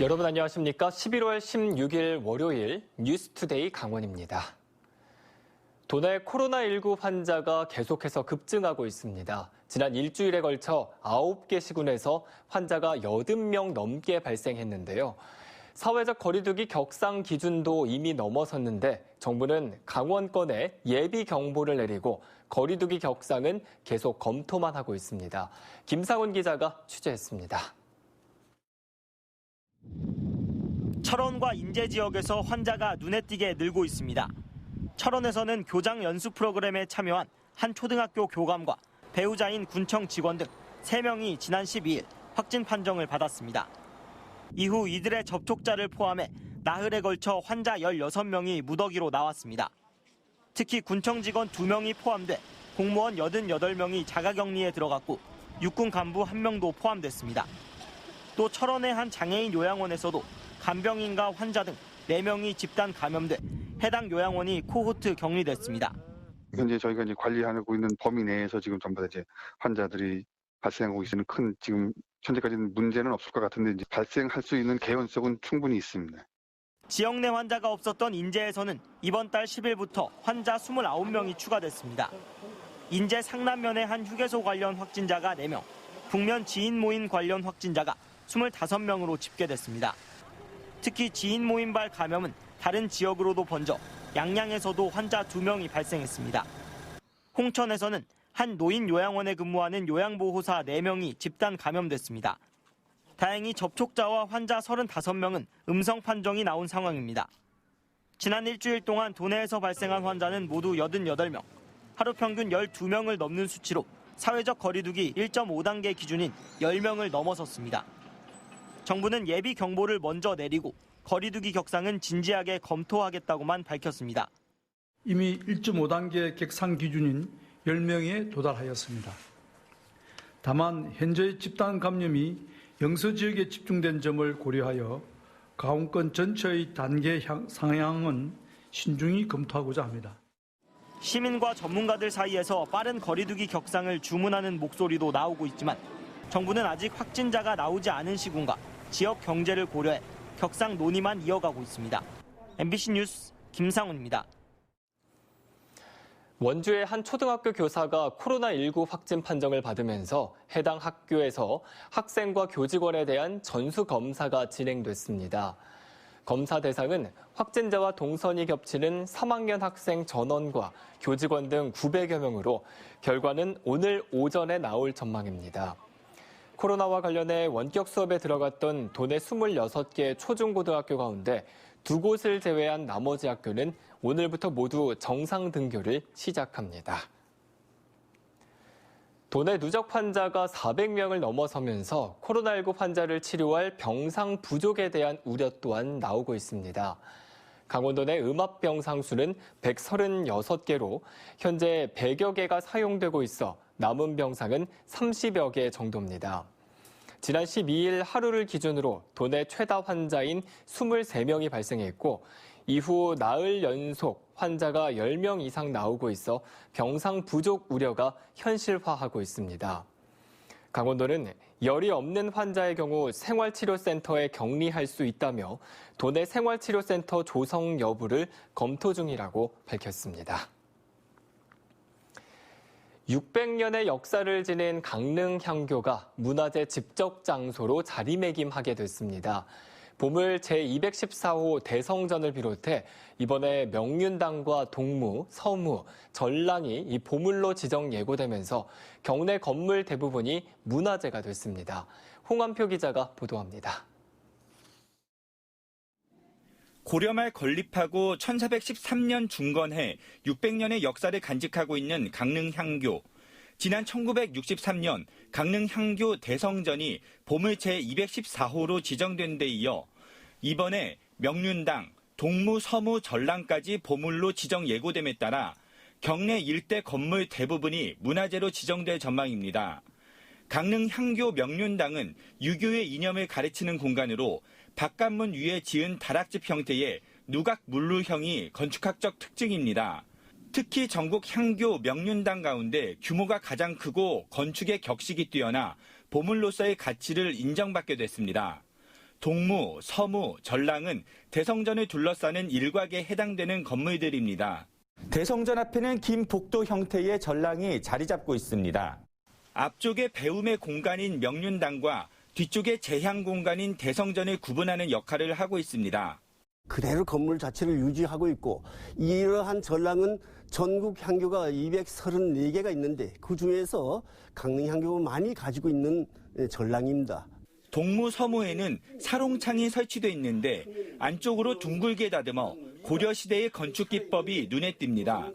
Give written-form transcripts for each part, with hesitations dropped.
여러분 안녕하십니까? 11월 16일 월요일 뉴스투데이 강원입니다. 도내 코로나19 환자가 계속해서 급증하고 있습니다. 지난 일주일에 걸쳐 9개 시군에서 환자가 80명 넘게 발생했는데요. 사회적 거리두기 격상 기준도 이미 넘어섰는데 정부는 강원권에 예비 경보를 내리고 거리두기 격상은 계속 검토만 하고 있습니다. 김상훈 기자가 취재했습니다. 철원과 인제 지역에서 환자가 눈에 띄게 늘고 있습니다. 철원에서는 교장 연수 프로그램에 참여한 한 초등학교 교감과 배우자인 군청 직원 등 3명이 지난 12일 확진 판정을 받았습니다. 이후 이들의 접촉자를 포함해 나흘에 걸쳐 환자 16명이 무더기로 나왔습니다. 특히 군청 직원 2명이 포함돼 공무원 88명이 자가격리에 들어갔고 육군 간부 1명도 포함됐습니다. 또 철원의 한 장애인 요양원에서도 간병인과 환자 등 4명이 집단 감염돼 해당 요양원이 코호트 격리됐습니다. 현재 저희가 관리하고 있는 범위 내에서 지금 전부 다 환자들이 발생하고 있는 큰 지금 현재까지는 문제는 없을 것 같은데 발생할 수 있는 개연성은 충분히 있습니다. 지역 내 환자가 없었던 인제에서는 이번 달 10일부터 환자 29명이 추가됐습니다. 인제 상남면의 한 휴게소 관련 확진자가 4명, 북면 지인 모임 관련 확진자가 25명으로 집계됐습니다. 특히 지인 모임발 감염은 다른 지역으로도 번져 양양에서도 환자 2명이 발생했습니다. 홍천에서는 한 노인 요양원에 근무하는 요양보호사 4명이 집단 감염됐습니다. 다행히 접촉자와 환자 35명은 음성 판정이 나온 상황입니다. 지난 일주일 동안 도내에서 발생한 환자는 모두 88명, 하루 평균 12명을 넘는 수치로 사회적 거리두기 1.5단계 기준인 10명을 넘어섰습니다. 정부는 예비 경보를 먼저 내리고 거리두기 격상은 진지하게 검토하겠다고만 밝혔습니다. 이미 1.5단계 격상 기준인 10명에 도달하였습니다. 다만 현재의 집단 감염이 영서 지역에 집중된 점을 고려하여 강원권 전체의 단계 상향은 신중히 검토하고자 합니다. 시민과 전문가들 사이에서 빠른 거리두기 격상을 주문하는 목소리도 나오고 있지만 정부는 아직 확진자가 나오지 않은 시군과 지역 경제를 고려해 격상 논의만 이어가고 있습니다. MBC 뉴스 김상훈입니다. 원주의 한 초등학교 교사가 코로나19 확진 판정을 받으면서 해당 학교에서 학생과 교직원에 대한 전수검사가 진행됐습니다. 검사 대상은 확진자와 동선이 겹치는 3학년 학생 전원과 교직원 등 900여 명으로 결과는 오늘 오전에 나올 전망입니다. 코로나와 관련해 원격 수업에 들어갔던 도내 26개 초중고등학교 가운데 2곳을 제외한 나머지 학교는 오늘부터 모두 정상 등교를 시작합니다. 도내 누적 환자가 400명을 넘어서면서 코로나19 환자를 치료할 병상 부족에 대한 우려 또한 나오고 있습니다. 강원도 내 음압병 상수는 136개로 현재 100여 개가 사용되고 있어 남은 병상은 30여 개 정도입니다. 지난 12일 하루를 기준으로 도내 최다 환자인 23명이 발생했고 이후 나흘 연속 환자가 10명 이상 나오고 있어 병상 부족 우려가 현실화하고 있습니다. 강원도는 열이 없는 환자의 경우 생활치료센터에 격리할 수 있다며 도내 생활치료센터 조성 여부를 검토 중이라고 밝혔습니다. 600년의 역사를 지닌 강릉 향교가 문화재 집적 장소로 자리매김하게 됐습니다. 보물 제214호 대성전을 비롯해 이번에 명륜당과 동무, 서무, 전랑이 이 보물로 지정 예고되면서 경내 건물 대부분이 문화재가 됐습니다. 홍한표 기자가 보도합니다. 고려말 건립하고 1413년 중건해 600년의 역사를 간직하고 있는 강릉 향교. 지난 1963년 강릉 향교 대성전이 보물 제214호로 지정된 데 이어 이번에 명륜당, 동무, 서무, 전랑까지 보물로 지정 예고됨에 따라 경내 일대 건물 대부분이 문화재로 지정될 전망입니다. 강릉 향교 명륜당은 유교의 이념을 가르치는 공간으로 바깥문 위에 지은 다락집 형태의 누각 물루형이 건축학적 특징입니다. 특히 전국 향교 명륜당 가운데 규모가 가장 크고 건축의 격식이 뛰어나 보물로서의 가치를 인정받게 됐습니다. 동무, 서무, 전랑은 대성전을 둘러싸는 일곽에 해당되는 건물들입니다. 대성전 앞에는 긴 복도 형태의 전랑이 자리 잡고 있습니다. 앞쪽에 배움의 공간인 명륜당과 뒤쪽에 재향 공간인 대성전을 구분하는 역할을 하고 있습니다. 그대로 건물 자체를 유지하고 있고 이러한 전랑은 전국 향교가 234개가 있는데 그중에서 강릉 향교가 많이 가지고 있는 전랑입니다. 동무 서무에는 사롱창이 설치돼 있는데 안쪽으로 둥글게 다듬어 고려시대의 건축 기법이 눈에 띕니다.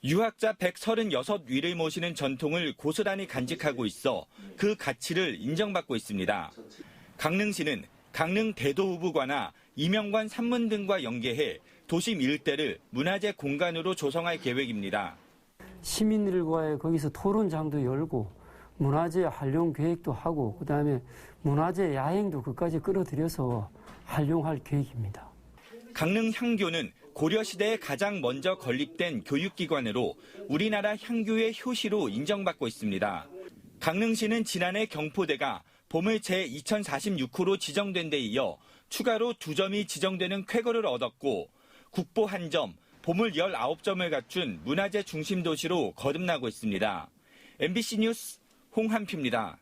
유학자 136위를 모시는 전통을 고스란히 간직하고 있어 그 가치를 인정받고 있습니다. 강릉시는 강릉 대도후부관나 이명관 산문 등과 연계해 도심 일대를 문화재 공간으로 조성할 계획입니다. 시민들과의 거기서 토론장도 열고 문화재 활용 계획도 하고 그다음에 문화재 야행도 그까지 끌어들여서 활용할 계획입니다. 강릉 향교는 고려시대에 가장 먼저 건립된 교육기관으로 우리나라 향교의 효시로 인정받고 있습니다. 강릉시는 지난해 경포대가 보물 제2046호로 지정된 데 이어 추가로 2점이 지정되는 쾌거를 얻었고 국보 1점, 보물 19점을 갖춘 문화재 중심 도시로 거듭나고 있습니다. MBC 뉴스 홍한표입니다.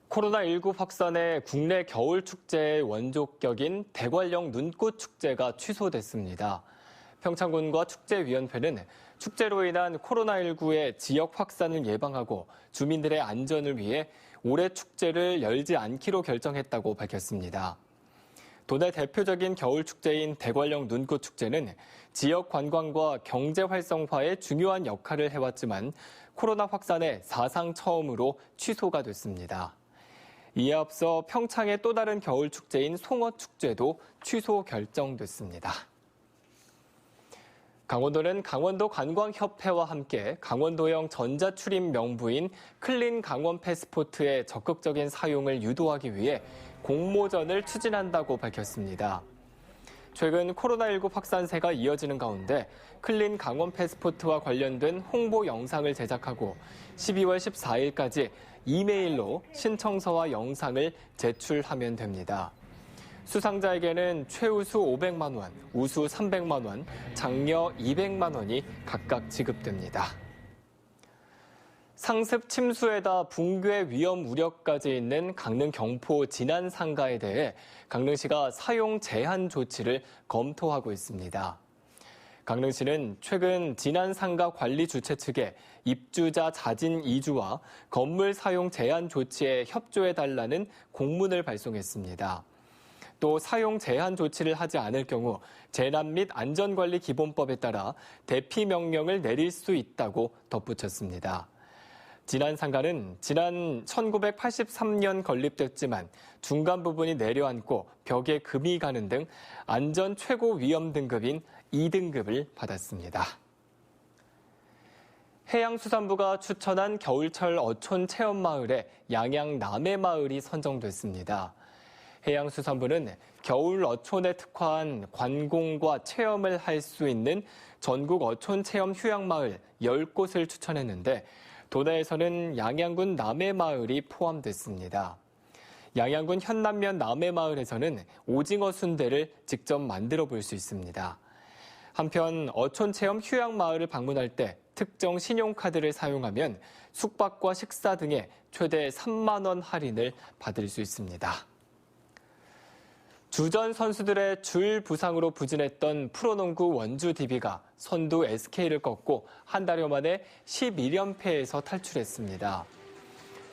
코로나19 확산에 국내 겨울 축제의 원조격인 대관령 눈꽃 축제가 취소됐습니다. 평창군과 축제위원회는 축제로 인한 코로나19의 지역 확산을 예방하고 주민들의 안전을 위해 올해 축제를 열지 않기로 결정했다고 밝혔습니다. 도내 대표적인 겨울 축제인 대관령 눈꽃 축제는 지역 관광과 경제 활성화에 중요한 역할을 해왔지만 코로나 확산에 사상 처음으로 취소가 됐습니다. 이에 앞서 평창의 또 다른 겨울 축제인 송어축제도 취소 결정됐습니다. 강원도는 강원도 관광협회와 함께 강원도형 전자출입 명부인 클린 강원 패스포트의 적극적인 사용을 유도하기 위해 공모전을 추진한다고 밝혔습니다. 최근 코로나19 확산세가 이어지는 가운데 클린 강원 패스포트와 관련된 홍보 영상을 제작하고 12월 14일까지 이메일로 신청서와 영상을 제출하면 됩니다. 수상자에게는 최우수 500만 원, 우수 300만 원, 장려 200만 원이 각각 지급됩니다. 상습 침수에다 붕괴 위험 우려까지 있는 강릉 경포 진안상가에 대해 강릉시가 사용 제한 조치를 검토하고 있습니다. 강릉시는 최근 진안상가 관리 주체 측에 입주자 자진 이주와 건물 사용 제한 조치에 협조해달라는 공문을 발송했습니다. 또 사용 제한 조치를 하지 않을 경우 재난 및 안전관리 기본법에 따라 대피 명령을 내릴 수 있다고 덧붙였습니다. 진안상가는 지난 1983년 건립됐지만 중간 부분이 내려앉고 벽에 금이 가는 등 안전 최고 위험 등급인 2등급을 받았습니다. 해양수산부가 추천한 겨울철 어촌 체험마을에 양양 남해마을이 선정됐습니다. 해양수산부는 겨울 어촌에 특화한 관공과 체험을 할 수 있는 전국 어촌 체험 휴양마을 10곳을 추천했는데 도내에서는 양양군 남해마을이 포함됐습니다. 양양군 현남면 남해마을에서는 오징어 순대를 직접 만들어 볼 수 있습니다. 한편 어촌 체험 휴양마을을 방문할 때 특정 신용카드를 사용하면 숙박과 식사 등에 최대 3만 원 할인을 받을 수 있습니다. 주전 선수들의 줄 부상으로 부진했던 프로농구 원주 DB가 선두 SK를 꺾고 한 달여 만에 11연패에서 탈출했습니다.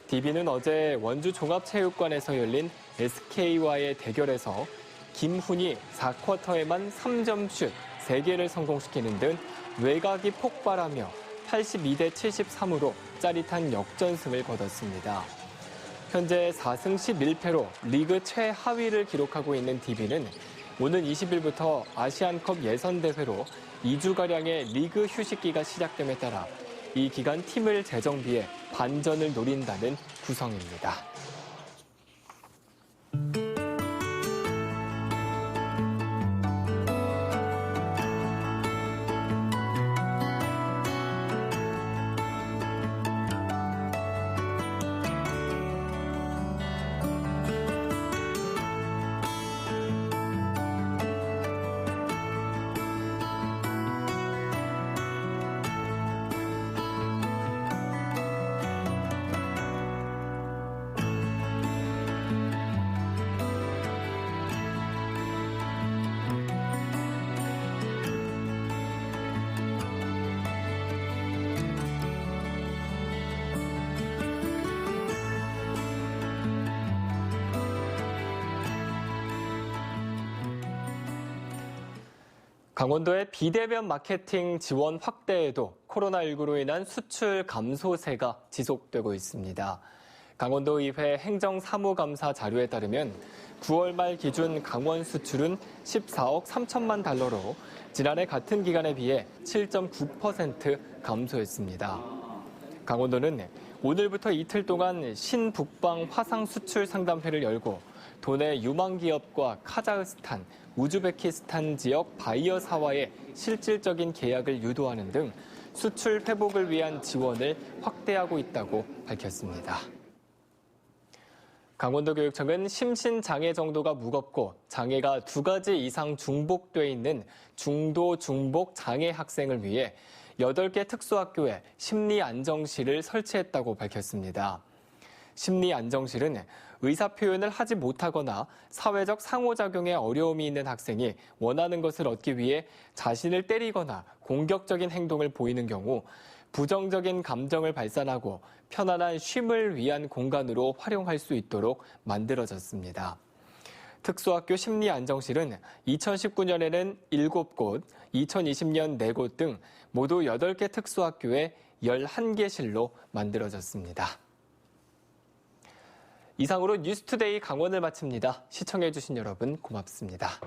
DB는 어제 원주 종합체육관에서 열린 SK와의 대결에서 김훈이 4쿼터에만 3점 슛 3개를 성공시키는 등 외곽이 폭발하며 82대 73으로 짜릿한 역전승을 거뒀습니다. 현재 4승 11패로 리그 최하위를 기록하고 있는 DB는 오는 20일부터 아시안컵 예선대회로 2주가량의 리그 휴식기가 시작됨에 따라 이 기간 팀을 재정비해 반전을 노린다는 구성입니다. 강원도의 비대면 마케팅 지원 확대에도 코로나19로 인한 수출 감소세가 지속되고 있습니다. 강원도의회 행정사무감사 자료에 따르면 9월 말 기준 강원 수출은 14억 3천만 달러로 지난해 같은 기간에 비해 7.9% 감소했습니다. 강원도는 오늘부터 이틀 동안 신북방 화상 수출 상담회를 열고 도내 유망 기업과 카자흐스탄, 우즈베키스탄 지역 바이어사와의 실질적인 계약을 유도하는 등 수출 회복을 위한 지원을 확대하고 있다고 밝혔습니다. 강원도교육청은 심신장애 정도가 무겁고 장애가 2가지 이상 중복돼 있는 중도 중복 장애 학생을 위해 8개 특수학교에 심리안정실을 설치했다고 밝혔습니다. 심리안정실은 의사표현을 하지 못하거나 사회적 상호작용에 어려움이 있는 학생이 원하는 것을 얻기 위해 자신을 때리거나 공격적인 행동을 보이는 경우 부정적인 감정을 발산하고 편안한 쉼을 위한 공간으로 활용할 수 있도록 만들어졌습니다. 특수학교 심리안정실은 2019년에는 7곳, 2020년 4곳 등 모두 8개 특수학교에 11개실로 만들어졌습니다. 이상으로 뉴스투데이 강원을 마칩니다. 시청해주신 여러분 고맙습니다.